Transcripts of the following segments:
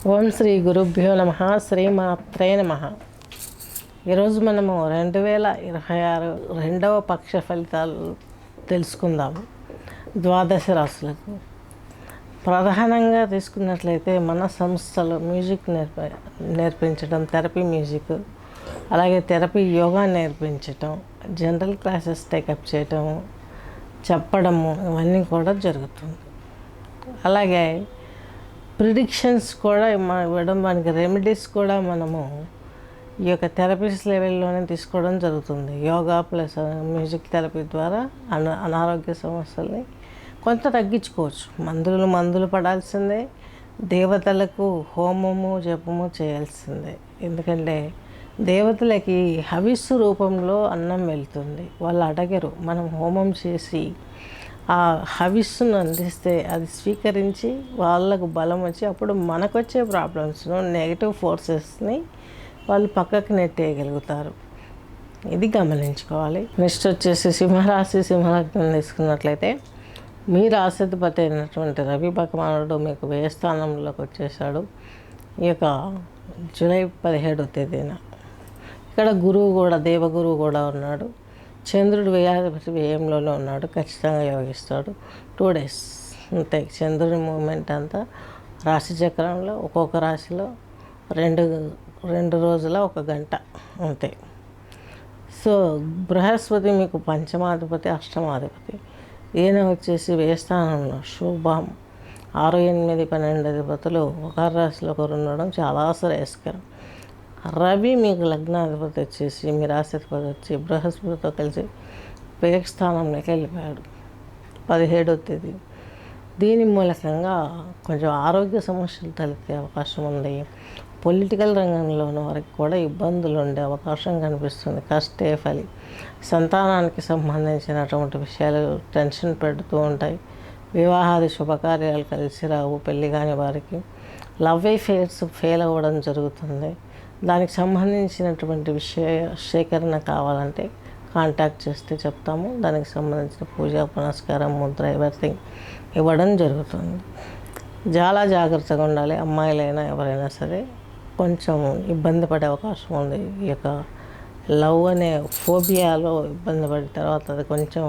ఓం శ్రీ గురుభ్యో నమ. శ్రీమాత్రే నమ. ఈరోజు మనము 2026 రెండవ పక్ష ఫలితాలు తెలుసుకుందాము. ద్వాదశ రాశులకు ప్రధానంగా తీసుకున్నట్లయితే మన సంస్థలో మ్యూజిక్ నేర్పించడం, థెరపీ మ్యూజిక్, అలాగే థెరపీ యోగా నేర్పించటం, జనరల్ క్లాసెస్ టేకప్ చేయటం, చెప్పడము, ఇవన్నీ కూడా జరుగుతుంది. అలాగే ప్రిడిక్షన్స్ కూడా ఇవ్వడం, మనకి రెమెడీస్ కూడా మనము ఈ యొక్క థెరపీస్ లెవెల్లోనే తీసుకోవడం జరుగుతుంది. యోగా ప్లస్ మ్యూజిక్ థెరపీ ద్వారా అనారోగ్య సమస్యల్ని కొంత తగ్గించుకోవచ్చు. మందులు పడాల్సిందే, దేవతలకు హోమము జపము చేయాల్సిందే. ఎందుకంటే దేవతలకి హవిస్సు రూపంలో అన్నం వెళ్తుంది, వాళ్ళు అడగరు. మనం హోమం చేసి ఆ హవిస్సును అందిస్తే అది స్వీకరించి వాళ్ళకు బలం వచ్చి అప్పుడు మనకు వచ్చే ప్రాబ్లమ్స్ను, నెగిటివ్ ఫోర్సెస్ని వాళ్ళు పక్కకు నెట్టేయగలుగుతారు. ఇది గమనించుకోవాలి. నెక్స్ట్ వచ్చేసి సింహలగ్నం తీసుకున్నట్లయితే మీ రాశిధిపతి అయినటువంటి రవి భగవానుడు మీకు వ్యయ స్థానంలోకి వచ్చేసాడు ఈ యొక్క జూలై 17వ తేదీన. ఇక్కడ గురువు కూడా, దేవగురువు కూడా ఉన్నాడు. చంద్రుడు వ్యయంలోనే ఉన్నాడు, ఖచ్చితంగా యోగిస్తాడు. 2 days అంతే. చంద్రుడి మూమెంట్ అంతా రాశి చక్రంలో ఒక్కొక్క రాశిలో రెండు రోజుల 1 గంట అంతే. సో బృహస్పతి మీకు పంచమాధిపతి, అష్టమాధిపతి. ఈయన వచ్చేసి వ్యయస్థానంలో శుభం 6, 8, 12 అధిపతులు ఒక రాశిలో ఒకరు ఉండడం చాలా శ్రేయస్కరం. రవి మీకు లగ్నాధిపతి వచ్చేసి మీ రాశిధిపతి వచ్చి బృహస్పతితో కలిసి వ్యయస్థానంలోకి వెళ్ళిపోయాడు 17వ తేదీ. దీని మూలకంగా కొంచెం ఆరోగ్య సమస్యలు తలెత్తే అవకాశం ఉంది. పొలిటికల్ రంగంలోని వారికి కూడా ఇబ్బందులు ఉండే అవకాశం కనిపిస్తుంది. కష్టే ఫలి. సంతానానికి సంబంధించినటువంటి విషయాలు టెన్షన్ పెడుతూ ఉంటాయి. వివాహాది శుభకార్యాలు కలిసి రావు. పెళ్లి కాని వారికి లవ్ అఫైర్స్ ఫెయిల్ అవ్వడం జరుగుతుంది. దానికి సంబంధించినటువంటి సేకరణ కావాలంటే కాంటాక్ట్ చేస్తే చెప్తాము. దానికి సంబంధించిన పూజా పునస్కారం, ముద్ర, ఎవ్రీథింగ్ ఇవ్వడం జరుగుతుంది. చాలా జాగ్రత్తగా ఉండాలి. అమ్మాయిలైనా ఎవరైనా సరే కొంచెం ఇబ్బంది పడే అవకాశం ఉంది. ఈ యొక్క లవ్ అనే ఫోబియాలో ఇబ్బంది పడిన తర్వాత అది కొంచెం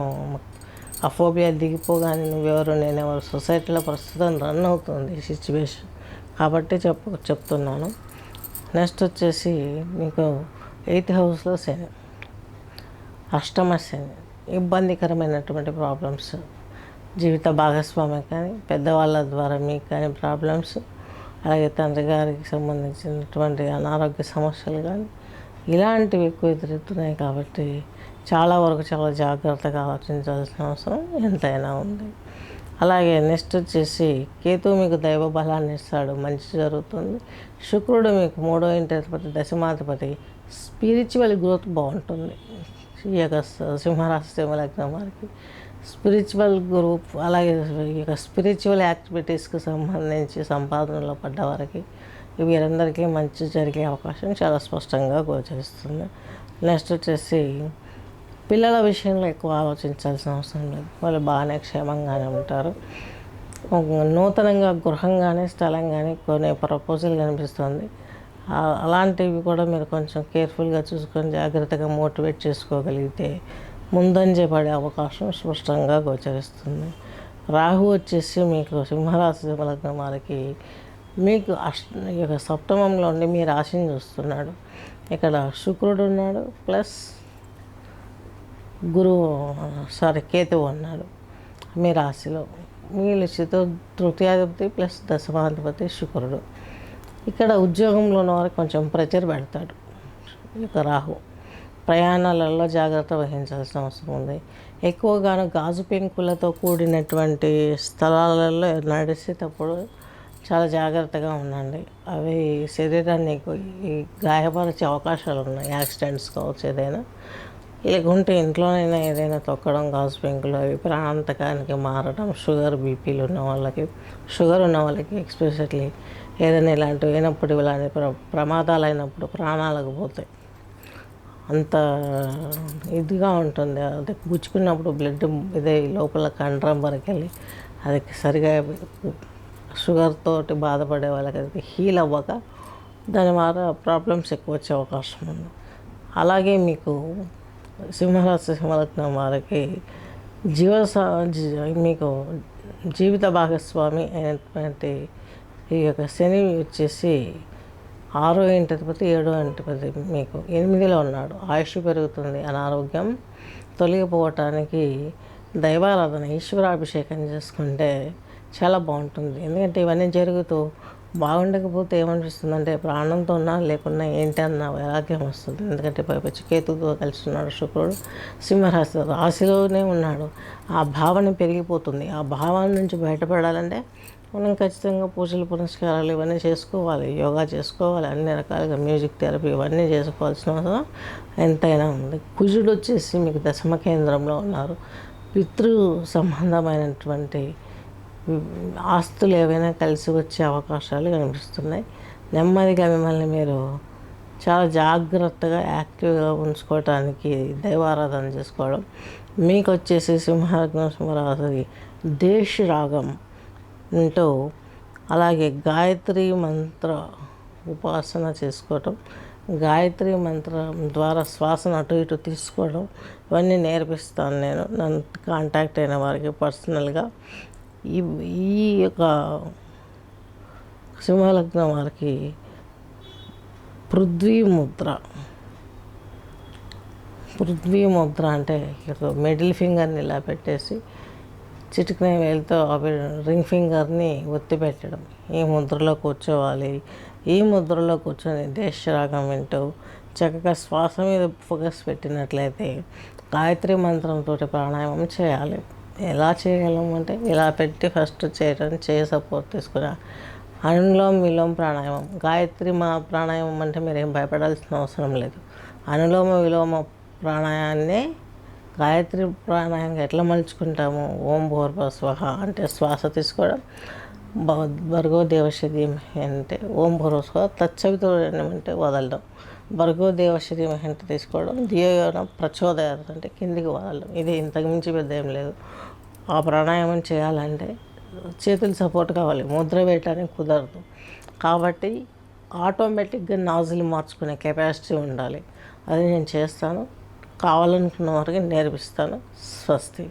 ఆ ఫోబియా దిగిపోగానే నువ్వెవరు నేనెవరు సొసైటీలో ప్రస్తుతం రన్ అవుతుంది ఈ సిచ్యువేషన్. కాబట్టి చెప్తున్నాను. నెక్స్ట్ వచ్చేసి మీకు 8th హౌస్లో శని, అష్టమ శని, ఇబ్బందికరమైనటువంటి ప్రాబ్లమ్స్, జీవిత భాగస్వామి కానీ పెద్దవాళ్ళ ద్వారా మీకు కానీ ప్రాబ్లమ్స్, అలాగే తండ్రి గారికి సంబంధించినటువంటి అనారోగ్య సమస్యలు కానీ ఇలాంటివి ఎక్కువ ఎదురెత్తున్నాయి. కాబట్టి చాలా వరకు చాలా జాగ్రత్తగా ఆలోచించాల్సిన అవసరం ఎంతైనా ఉంది. అలాగే నెక్స్ట్ వచ్చేసి కేతు మీకు దైవ బలాన్ని ఇస్తాడు, మంచి జరుగుతుంది. శుక్రుడు మీకు 3వ ఇంటి అధిపతి, దశమాధిపతి, స్పిరిచువల్ గ్రోత్ బాగుంటుంది. ఈ యొక్క సింహరాశి సింహలగ్నం వారికి స్పిరిచువల్ గ్రూప్, అలాగే ఈ యొక్క స్పిరిచువల్ యాక్టివిటీస్కి సంబంధించి సంపాదనలో పడ్డవారికి వీరందరికీ మంచి జరిగే అవకాశం చాలా స్పష్టంగా గోచరిస్తుంది. నెక్స్ట్ వచ్చేసి పిల్లల విషయంలో ఎక్కువ ఆలోచించాల్సిన అవసరం లేదు. వాళ్ళు బాగానే క్షేమంగానే ఉంటారు. నూతనంగా గృహం కానీ స్థలం కానీ కొనే ప్రపోజల్ కనిపిస్తుంది. అలాంటివి కూడా మీరు కొంచెం కేర్ఫుల్గా చూసుకొని జాగ్రత్తగా మోటివేట్ చేసుకోగలిగితే ముందంజ పడే అవకాశం స్పష్టంగా గోచరిస్తుంది. రాహు వచ్చేసి మీకు సింహరాశి సింహలగ్నం వారికి మీకు ఈ యొక్క సప్తమంలో ఉండి మీ రాశిని చూస్తున్నాడు. ఇక్కడ శుక్రుడు ఉన్నాడు, ప్లస్ కేతువు ఉన్నాడు మీ రాశిలో. మీ తృతీయాధిపతి ప్లస్ దశమాధిపతి శుక్రుడు. ఇక్కడ ఉద్యోగంలో ఉన్న వారికి కొంచెం ప్రెషర్ పెడతాడు ఈ యొక్క రాహు. ప్రయాణాలలో జాగ్రత్త వహించాల్సిన అవసరం ఉంది. ఎక్కువగాను గాజు పెంకులతో కూడినటువంటి స్థలాలలో నడిచేటప్పుడు చాలా జాగ్రత్తగా ఉండండి. అవి శరీరాన్ని గాయపరిచే అవకాశాలు ఉన్నాయి. యాక్సిడెంట్స్ కావచ్చు, ఏదైనా. లేకుంటే ఇంట్లోనైనా ఏదైనా తొక్కడం, గాజు పెంకులు అవి ప్రాణాంతకానికి మారడం. షుగర్, బీపీలు ఉన్న వాళ్ళకి ఎక్స్పెషల్లీ ఏదైనా ఇలాంటివి అయినప్పుడు, ఇలాంటి ప్రమాదాలు అయినప్పుడు ప్రాణాలకు పోతాయి. అంత ఇదిగా ఉంటుంది. అది గుచ్చుకున్నప్పుడు బ్లడ్ ఇదే లోపల కండరం వరకు వెళ్ళి అది సరిగా షుగర్ తోటి బాధపడే వాళ్ళకి అది హీల్ అవ్వక దాని ద్వారా ప్రాబ్లమ్స్ ఎక్కువ వచ్చే అవకాశం ఉంది. అలాగే మీకు సింహరాశి సింహలగ్నం వారికి మీకు జీవిత భాగస్వామి అయినటువంటి ఈ యొక్క శని వచ్చేసి 6వ ఇంటిపతి 7వ ఇంటిపతి మీకు 8లో ఉన్నాడు. ఆయుష్ పెరుగుతుంది. అనారోగ్యం తొలగిపోవటానికి దైవారాధన ఈశ్వరాభిషేకం చేసుకుంటే చాలా బాగుంటుంది. ఎందుకంటే ఇవన్నీ జరుగుతూ బాగుండకపోతే ఏమనిపిస్తుందంటే ప్రాణంతో ఉన్నా లేకున్నా ఏంటి అన్న వైరాగ్యం వస్తుంది. ఎందుకంటే పైపచ్చి కేతుతో కలిసి ఉన్నాడు శుక్రుడు, రాశిలోనే ఉన్నాడు. ఆ భావన పెరిగిపోతుంది. ఆ భావన నుంచి బయటపడాలంటే మనం ఖచ్చితంగా పూజలు పునస్కారాలు ఇవన్నీ చేసుకోవాలి, యోగా చేసుకోవాలి, అన్ని రకాలుగా మ్యూజిక్ థెరపీ ఇవన్నీ చేసుకోవాల్సిన అవసరం ఎంతైనా ఉంది. కుజుడు వచ్చేసి మీకు దశమ కేంద్రంలో ఉన్నారు. పితృ సంబంధమైనటువంటి ఆస్తులు ఏవైనా కలిసి వచ్చే అవకాశాలు కనిపిస్తున్నాయి. నెమ్మదిగా మిమ్మల్ని మీరు చాలా జాగ్రత్తగా యాక్టివ్గా ఉంచుకోవటానికి దైవారాధన చేసుకోవడం. మీకు వచ్చేసి సింహలగ్నం సింహరాశి దేశ రాగం అంటూ అలాగే గాయత్రి మంత్ర ఉపాసన చేసుకోవటం, గాయత్రి మంత్రం ద్వారా శ్వాసను అటు ఇటు తీసుకోవడం ఇవన్నీ నేర్పిస్తాను నేను. నన్ను కాంటాక్ట్ అయిన వారికి పర్సనల్గా ఈ యొక్క సింహలగ్నం వారికి పృథ్వీ ముద్ర అంటే మిడిల్ ఫింగర్ని ఇలా పెట్టేసి చిటికిన వేలుతో రింగ్ ఫింగర్ని ఒత్తి పెట్టడం. ఈ ముద్రలో కూర్చోవాలి. ఈ ముద్రలో కూర్చొని దేశరాగం వింటూ చక్కగా శ్వాస మీద ఫోకస్ పెట్టినట్లయితే గాయత్రి మంత్రంతో ప్రాణాయామం చేయాలి. ఎలా చేయగలం అంటే ఇలా పెట్టి ఫస్ట్ చేయి సపోర్ట్ తీసుకుని అనులోమ విలోమ ప్రాణాయామం. గాయత్రి ప్రాణాయామం అంటే మీరేం భయపడాల్సిన అవసరం లేదు. అనులోమ విలోమ ప్రాణాయామాన్ని గాయత్రి ప్రాణాయామంగా ఎట్లా మలుచుకుంటాము? ఓం భూర్భువః స్వహ అంటే శ్వాస తీసుకోవడం, భర్గో దేవస్య ధీమహి అంటే ఓం భూర్భువః స్వహ, తత్సవితుర్వరేణ్యం అంటే వదలడం, భర్గో దేవస్య ధీమహి అంటే తీసుకోవడం, ధియో యో నః ప్రచోదయాత్ అంటే కిందికి వదలడం. ఇది ఇంతకు మించి పెద్ద ఏం లేదు. ఆ ప్రాణాయామం చేయాలంటే చేతులు సపోర్ట్ కావాలి, ముద్ర వేయటానికి కుదరదు. కాబట్టి ఆటోమేటిక్గా నాజిల్ మార్చుకునే కెపాసిటీ ఉండాలి. అది నేను చేస్తాను. కావాలనుకున్న వారికి నేర్పిస్తాను. స్వస్తి.